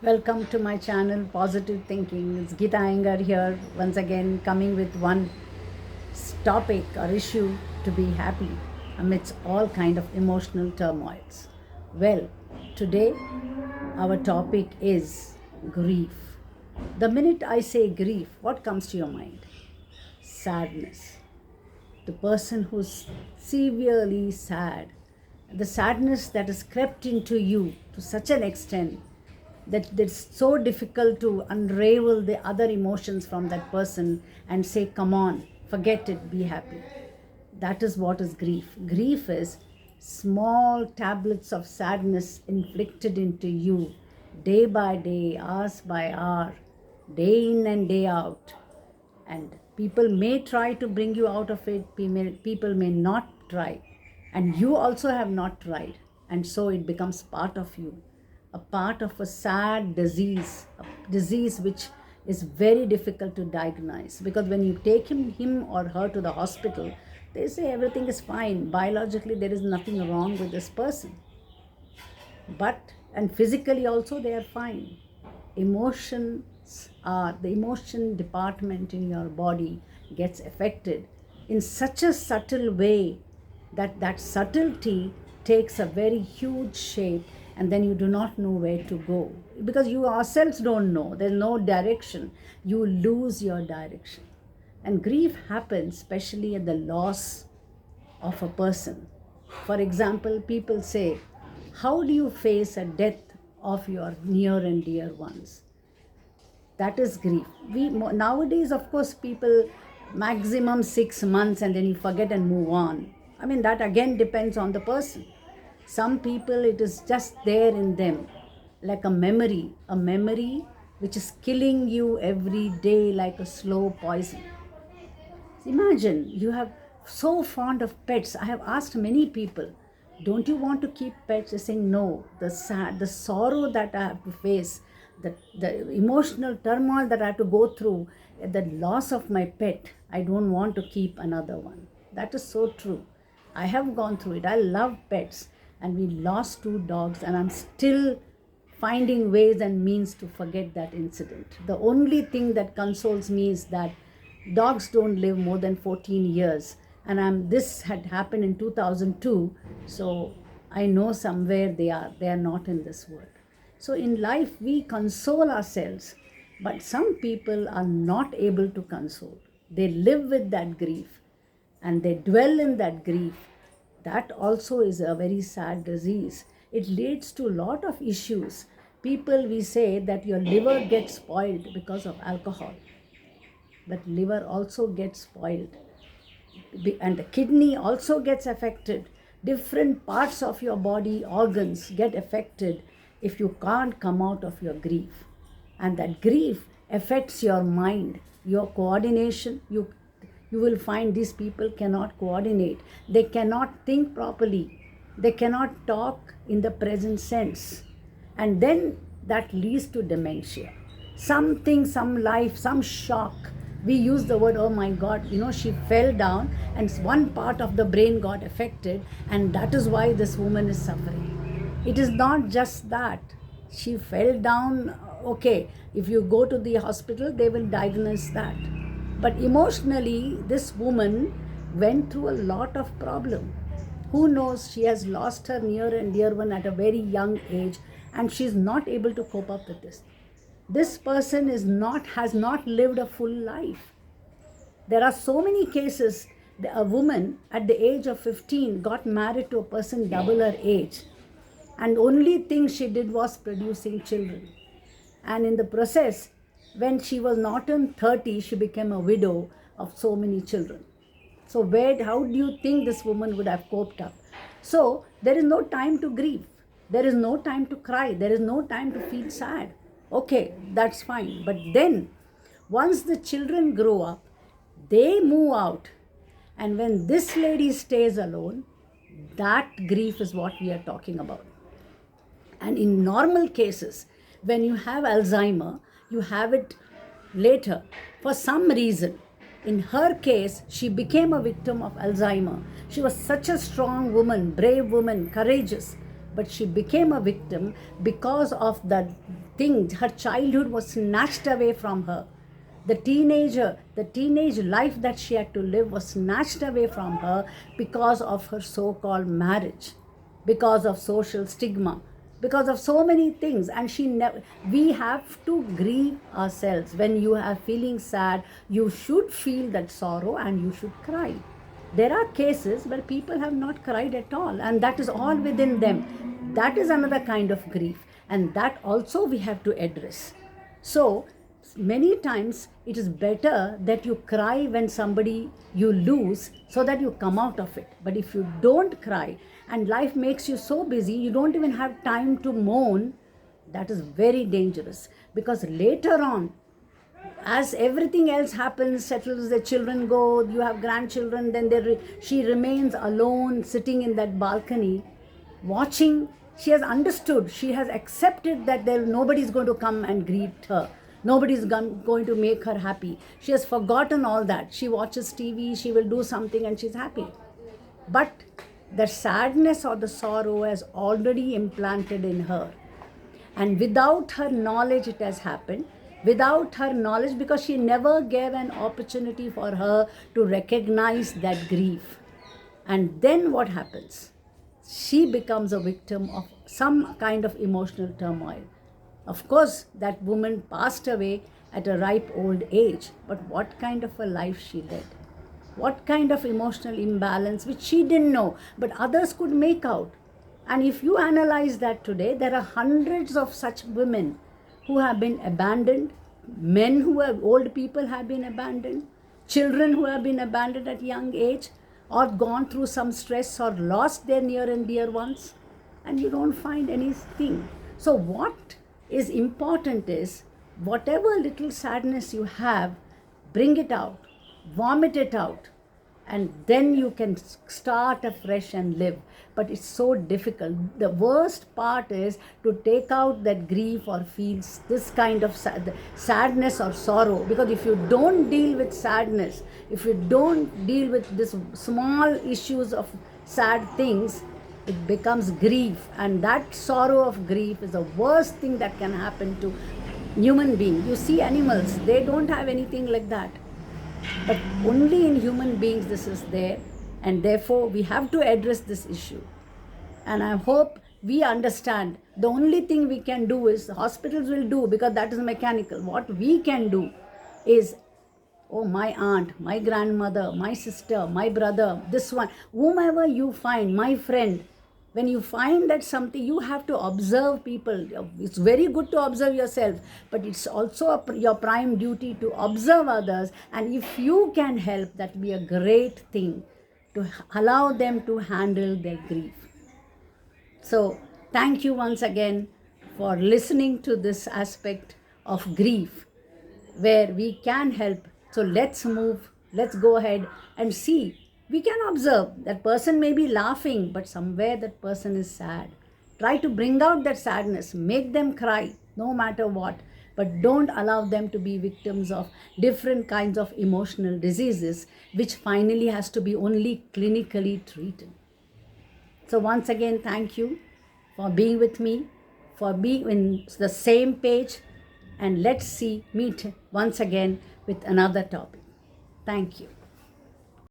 Welcome to my channel, Positive Thinking. It's Geeta Iyengar here, once again coming with one topic or issue to be happy amidst all kind of emotional turmoils. Well, today our topic is grief. The minute I say grief, what comes to your mind? Sadness. The person who's severely sad, the sadness that has crept into you to such an extent that it's so difficult to unravel the other emotions from that person and say, come on, forget it, be happy. That is what is grief. Grief is small tablets of sadness inflicted into you day by day, hours by hour, day in and day out. And people may try to bring you out of it, people may not try, and you also have not tried, and so it becomes part of you, a part of a sad disease, a disease which is very difficult to diagnose, because when you take him or her to the hospital, they say everything is fine, biologically there is nothing wrong with this person, but and physically also they are fine. Emotions are the emotion department in your body gets affected in such a subtle way that that subtlety takes a very huge shape, and then you do not know where to go because you ourselves don't know, there's no direction, you lose your direction. And grief happens especially at the loss of a person. For example, people say, how do you face a death of your near and dear ones? That is grief. Nowadays, of course, people maximum 6 months and then you forget and move on. I mean, that again depends on the person. Some people, it is just there in them, like a memory which is killing you every day like a slow poison. Imagine you have so fond of pets. I have asked many people, don't you want to keep pets? They're saying no. The sorrow that I have to face, the emotional turmoil that I have to go through, the loss of my pet, I don't want to keep another one. That is so true. I have gone through it. I love pets, and we lost 2 dogs, and I'm still finding ways and means to forget that incident. The only thing that consoles me is that dogs don't live more than 14 years, and this had happened in 2002, so I know somewhere they are not in this world. So in life we console ourselves, but some people are not able to console. They live with that grief and they dwell in that grief. That also is a very sad disease. It leads to a lot of issues. People, we say that your liver gets spoiled because of alcohol, but liver also gets spoiled, and the kidney also gets affected. Different parts of your body organs get affected if you can't come out of your grief, and that grief affects your mind, your coordination. You will find these people cannot coordinate, they cannot think properly, they cannot talk in the present sense, and then that leads to dementia. Something, some life, some shock. We use the word, oh my God, she fell down and one part of the brain got affected, and that is why this woman is suffering. It is not just that. She fell down, okay, if you go to the hospital, they will diagnose that. But emotionally, this woman went through a lot of problem. Who knows, she has lost her near and dear one at a very young age, and she's not able to cope up with this. This person has not lived a full life. There are so many cases. A woman at the age of 15 got married to a person double her age, and only thing she did was producing children. And in the process, when she was not in 30, she became a widow of so many children. So how do you think this woman would have coped up? So there is no time to grieve. There is no time to cry. There is no time to feel sad. Okay, that's fine. But then, once the children grow up, they move out. And when this lady stays alone, that grief is what we are talking about. And in normal cases, when you have Alzheimer, you have it later for some reason. In her case, she became a victim of Alzheimer. She was such a strong woman, brave woman, courageous, but she became a victim because of the things, her childhood was snatched away from her. The teenage life that she had to live was snatched away from her because of her so-called marriage, because of social stigma, because of so many things. And we have to grieve ourselves. When you are feeling sad, you should feel that sorrow and you should cry. There are cases where people have not cried at all, and that is all within them. That is another kind of grief, and that also we have to address. So many times it is better that you cry when somebody you lose, so that you come out of it. But if you don't cry and life makes you so busy, you don't even have time to mourn, that is very dangerous. Because later on, as everything else happens, settles, the children go, you have grandchildren, then she remains alone sitting in that balcony watching. She has understood, she has accepted that nobody is going to come and greet her. Nobody is going to make her happy. She has forgotten all that. She watches TV, she will do something and she's happy. But the sadness or the sorrow has already implanted in her. And without her knowledge, it has happened. Without her knowledge, because she never gave an opportunity for her to recognize that grief. And then what happens? She becomes a victim of some kind of emotional turmoil. Of course, that woman passed away at a ripe old age, but what kind of a life she led? What kind of emotional imbalance, which she didn't know, but others could make out. And if you analyze that today, there are hundreds of such women who have been abandoned, men who are old people have been abandoned, children who have been abandoned at young age, or gone through some stress or lost their near and dear ones, and you don't find anything. So what is important is, whatever little sadness you have, bring it out, vomit it out, and then you can start afresh and live. But it's so difficult. The worst part is to take out that grief or feel this kind of sadness or sorrow, because if you don't deal with sadness, if you don't deal with this small issues of sad things, it becomes grief, and that sorrow of grief is the worst thing that can happen to human being. You see animals, they don't have anything like that, but only in human beings this is there, and therefore we have to address this issue. And I hope we understand the only thing we can do is, the hospitals will do, because that is mechanical. What we can do is, oh, my aunt, my grandmother, my sister, my brother, this one, whomever you find, my friend, when you find that something, you have to observe people. It's very good to observe yourself, but it's also your prime duty to observe others. And if you can help, that be a great thing to allow them to handle their grief. So thank you once again for listening to this aspect of grief, where we can help. So let's move, let's go ahead and see. We can observe that person may be laughing, but somewhere that person is sad. Try to bring out that sadness, make them cry, no matter what, but don't allow them to be victims of different kinds of emotional diseases, which finally has to be only clinically treated. So once again, thank you for being with me, for being in the same page, and let's meet once again with another topic. Thank you.